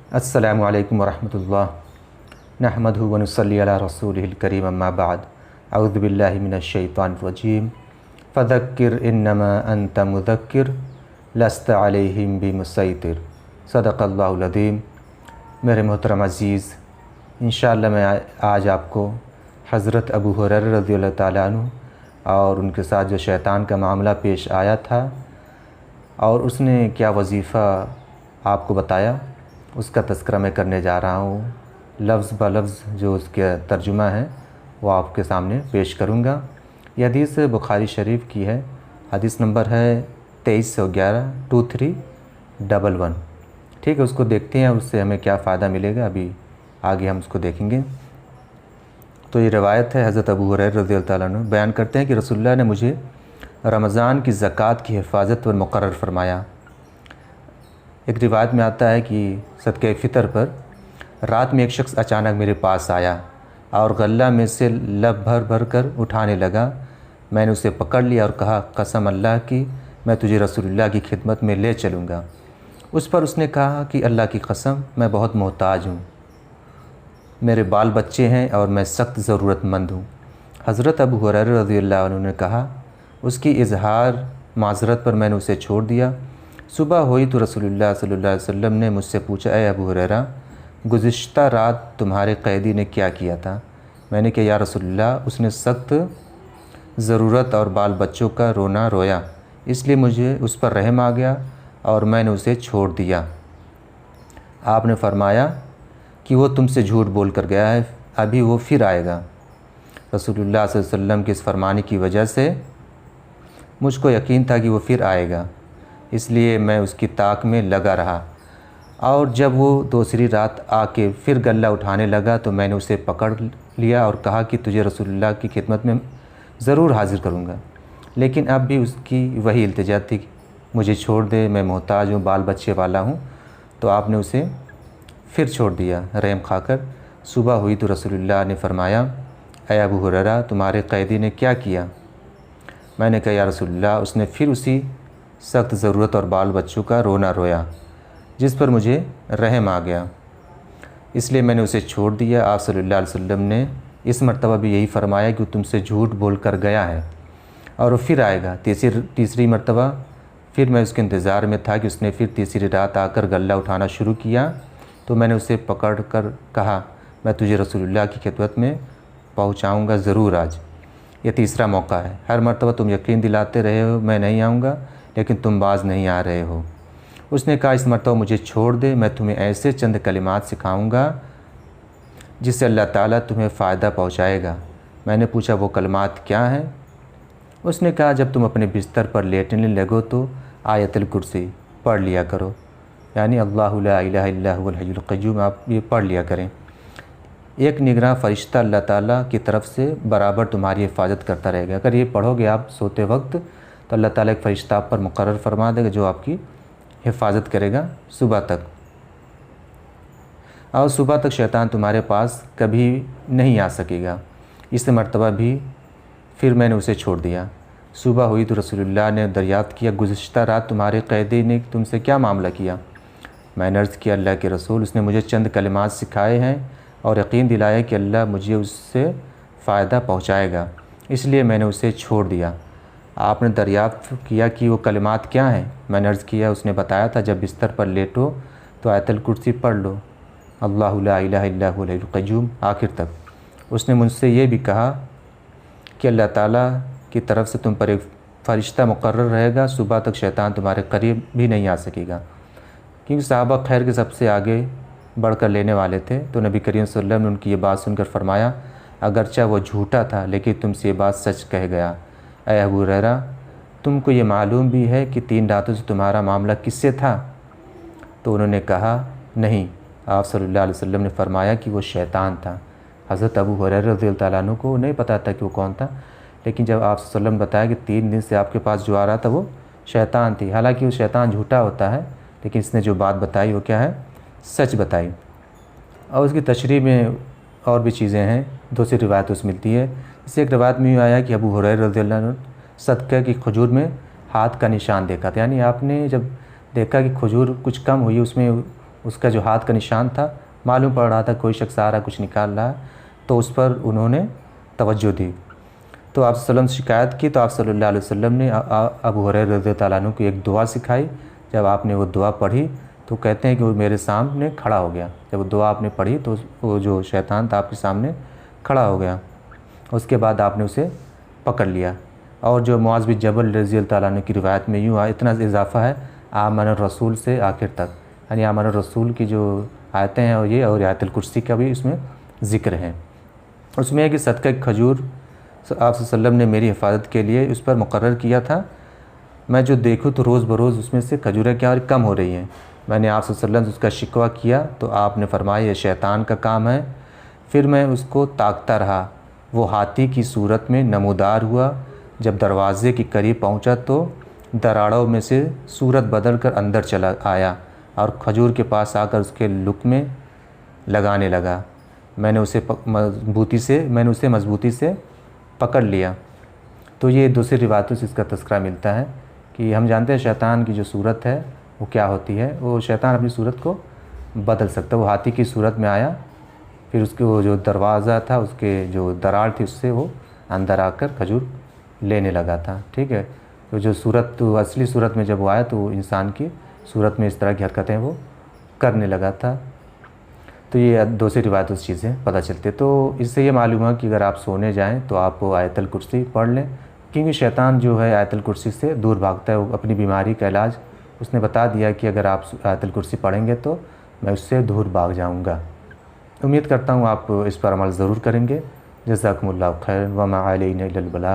अस्सलामु अलैकुम वरहमतुल्लाह नहमदुहु व नुसल्ली अला रसूलिहिल करीम अम्मा बाद अऊज़ु बिल्लाहि मिनश शैतानिर रजीम फ़ज़क्किर इन्नमा अंत मुज़क्किर लस्त अलैहिम बिमुसैतिर सदक़ल्लाहुल अज़ीम। मेरे मोहतरम अज़ीज़, इंशाअल्लाह मैं आज आपको हज़रत अबू हुरैरा रज़ियल्लाहु ताला अन्हु और उनके साथ जो शैतान का मामला पेश आया था और उसने क्या वजीफ़ा आपको बताया, उसका तज़किरा मैं करने जा रहा हूँ। लफ्ज़ ब लफ्ज़ जो उसका तर्जुमा है वो आपके सामने पेश करूँगा। यह हदीस बुखारी शरीफ की है। हदीस नंबर है 2311 2311। ठीक है, उसको देखते हैं, उससे हमें क्या फ़ायदा मिलेगा, अभी आगे हम उसको देखेंगे। तो ये रवायत है, हज़रत अबू हुरैरा रज़ियल्लाहु ताला अन्हु बयान करते हैं कि रसूलुल्लाह ने मुझे रमज़ान की ज़कात की हिफाजत पर मुक़र्रर फरमाया। एक रिवायत में आता है कि सदक़े फ़ितर पर रात में एक शख्स अचानक मेरे पास आया और गल्ला में से लब भर भर कर उठाने लगा। मैंने उसे पकड़ लिया और कहा, कसम अल्लाह की, मैं तुझे रसूलुल्लाह की खिदमत में ले चलूँगा। उस पर उसने कहा कि अल्लाह की कसम, मैं बहुत मोहताज हूँ, मेरे बाल बच्चे हैं और मैं सख्त ज़रूरतमंद हूँ। हज़रत अबू हुरैरा रज़ियल्लाहु अन्हु ने कहा, उसकी इजहार माज़रत पर मैंने उसे छोड़ दिया। सुबह हुई तो रसूलुल्लाह सल्लल्लाहु अलैहि वसल्लम ने मुझसे पूछा, ए अबू हुरैरा, गुज़िश्ता रात तुम्हारे कैदी ने क्या किया था? मैंने कहा, या रसूलुल्लाह, उसने सख्त ज़रूरत और बाल बच्चों का रोना रोया, इसलिए मुझे उस पर रहम आ गया और मैंने उसे छोड़ दिया। आपने फरमाया कि वो तुमसे झूठ बोल कर गया है, अभी वो फिर आएगा। रसूलुल्लाह सल्लल्लाहु अलैहि वसल्लम के इस फरमाने की वजह से मुझको यकीन था कि वो फिर आएगा, इसलिए मैं उसकी ताक में लगा रहा। और जब वो दूसरी रात आके फिर गल्ला उठाने लगा तो मैंने उसे पकड़ लिया और कहा कि तुझे रसूलुल्लाह की खिदमत में ज़रूर हाज़िर करूँगा। लेकिन अब भी उसकी वही इल्तिजा थी, मुझे छोड़ दे, मैं मोहताज हूँ, बाल बच्चे वाला हूँ। तो आपने उसे फिर छोड़ दिया रहम खाकर। सुबह हुई तो रसूलुल्लाह ने फरमाया, ऐ अबू हुरैरा, तुम्हारे कैदी ने क्या किया? मैंने कहा, या रसूलुल्लाह, उसने फिर उसी सख्त ज़रूरत और बाल बच्चों का रोना रोया, जिस पर मुझे रहम आ गया, इसलिए मैंने उसे छोड़ दिया। आप सल्लल्लाहु अलैहि वसल्लम ने इस मर्तबा भी यही फरमाया कि वो तुमसे झूठ बोल कर गया है और वो फिर आएगा। तीसरी मर्तबा फिर मैं उसके इंतज़ार में था कि उसने फिर तीसरी रात आकर गल्ला उठाना शुरू किया, तो मैंने उसे पकड़ कर कहा, मैं तुझे रसूलुल्लाह की खिदमत में पहुँचाऊँगा ज़रूर आज। ये तीसरा मौका है। हर मर्तबा तुम यकीन दिलाते रहे हो मैं नहीं आऊँगा, लेकिन तुम बाज़ नहीं आ रहे हो। उसने कहा, इस मर्तबा मुझे छोड़ दे, मैं तुम्हें ऐसे चंद कलिमात सिखाऊंगा जिससे अल्लाह ताला तुम्हें फ़ायदा पहुंचाएगा। मैंने पूछा, वो कलिमात क्या हैं? उसने कहा, जब तुम अपने बिस्तर पर लेटने लगो तो आयतुल कुर्सी पढ़ लिया करो, यानी अल्लाहु ला इलाहा इल्ला हुवल हय्युल क़य्यूम, आप ये पढ़ लिया करें। एक निगरां फ़रिश्ता अल्लाह ताला की तरफ से बराबर तुम्हारी हिफाजत करता रहेगा। अगर ये पढ़ोगे आप सोते वक्त तो अल्लाह ताला एक फ़रिश्ता आप पर मुक़र्रर फरमा देगा जो आपकी हिफाजत करेगा सुबह तक, और सुबह तक शैतान तुम्हारे पास कभी नहीं आ सकेगा। इस मर्तबा भी फिर मैंने उसे छोड़ दिया। सुबह हुई तो रसूलुल्लाह ने दरियाफ़्त किया, गुज़िश्ता रात तुम्हारे कैदी ने तुमसे क्या मामला किया? मैंने अर्ज़ किया, अल्लाह के रसूल, उसने मुझे चंद कलिमात सिखाए हैं और यकीन दिलाया कि अल्लाह मुझे उससे फ़ायदा पहुँचाएगा, इसलिए मैंने उसे छोड़ दिया। आपने दरियाफ़्त किया कि वो कलिमात क्या हैं? मैंने अर्ज़ किया, उसने बताया था, जब बिस्तर पर लेटो तो आयतुल कुर्सी पढ़ लो, अल्लाहु ला इलाहा इल्ला हुवल हय्युल क़य्यूम, आखिर तक। उसने मुझसे ये भी कहा कि अल्लाह ताला की तरफ से तुम पर एक फ़रिश्ता मुक़र्रर रहेगा, सुबह तक शैतान तुम्हारे करीब भी नहीं आ सकेगा। क्योंकि सहाबा खैर के सबसे आगे बढ़कर लेने वाले थे, तो नबी करीम सल्लल्लाहु अलैहि वसल्लम ने उनकी ये बात सुनकर फरमाया, अगरचे वो झूठा था लेकिन तुमसे ये बात सच कह गया। ऐ अबू हुरैरा, तुमको ये मालूम भी है कि 3 रातों से तुम्हारा मामला किससे था? तो उन्होंने कहा, नहीं। आप सल्लल्लाहु अलैहि वसल्लम ने फरमाया कि वो शैतान था। हज़रत अबू हुरैरा रज़ियल्लाहु ताला अन्हु को नहीं पता था कि वो कौन था, लेकिन जब आप सल्लल्लाहु अलैहि वसल्लम ने बताया कि 3 दिन से आपके पास जो आ रहा था वो शैतान थी। हालांकि वो शैतान झूठा होता है, लेकिन इसने जो बात बताई वो क्या है? सच बताई। और उसकी तशरीह में और भी चीज़ें हैं, दूसरी रिवायतों से मिलती है। इसे एक रिवायत में यूँ आया कि अबू हुरैरा रज़ियल्लाहु अन्हु सदक़े की खजूर में हाथ का निशान देखा था, यानी आपने जब देखा कि खजूर कुछ कम हुई, उसमें उसका जो हाथ का निशान था, मालूम पड़ रहा था कोई शख्स आ रहा कुछ निकाल रहा है, तो उस पर उन्होंने तवज्जो दी। तो आप सल्लल्लाहु अलैहि वसल्लम से शिकायत की तो आप सल्लल्लाहु अलैहि वसल्लम ने अबू हुरैरा रज़ियल्लाहु ताला अन्हु को एक दुआ सिखाई। जब आपने वो दुआ पढ़ी तो कहते हैं कि वो मेरे सामने खड़ा हो गया। जब वो दुआ आपने पढ़ी तो वो जो शैतान था आपके सामने खड़ा हो गया। उसके बाद आपने उसे पकड़ लिया। और जो मुआज़ बिन जबल रज़ियल्लाहु ताला अन्हु की रिवायत में यूँ इतना इजाफ़ा है आमन रसूल से आखिर तक, यानी आमन रसूल की जो आयतें हैं और ये और आयतुल कुर्सी का भी इसमें ज़िक्र है। उसमें है कि सदका खजूर आप सल्लम ने मेरी हिफाजत के लिए उस पर मुकर्रर किया था। मैं जो देखूँ तो रोज़ बरोज़ उसमें से खजूरें क्या कम हो रही हैं। मैंने आप सल्लम से उसका शिकवा किया तो आपने फरमाया ये शैतान का काम है। फिर मैं उसको ताकता रहा। वो हाथी की सूरत में नमूदार हुआ। जब दरवाज़े के करीब पहुँचा तो दराड़ों में से सूरत बदल कर अंदर चला आया और खजूर के पास आकर उसके लुक में लगाने लगा। मैंने उसे मज़बूती से पकड़ लिया। तो ये दूसरी रिवायतों से इसका तज़किरा मिलता है कि हम जानते हैं शैतान की जो सूरत है वो क्या होती है। वो शैतान अपनी सूरत को बदल सकता है। वो हाथी की सूरत में आया, फिर उसके वो जो दरवाज़ा था उसके जो दरार थी उससे वो अंदर आकर खजूर लेने लगा था। ठीक है, तो जो सूरत तो असली सूरत में जब वो आया तो वो इंसान की सूरत में इस तरह की हरकतें वो करने लगा था। तो ये दूसरी रिवायतों से चीज़ें पता चलती है। तो इससे ये मालूम है कि अगर आप सोने जाएं तो आप आयतुल कुर्सी पढ़ लें, क्योंकि शैतान जो है आयतुल कुर्सी से दूर भागता है। वो अपनी बीमारी का इलाज उसने बता दिया कि अगर आप आयतुल कुर्सी पढ़ेंगे तो मैं उससे दूर भाग जाऊँगा। उम्मीद करता हूँ आप इस पर अमल ज़रूर करेंगे। जज़ाकुमुल्लाहु खैर व मा अलैना इल्लल बलाग।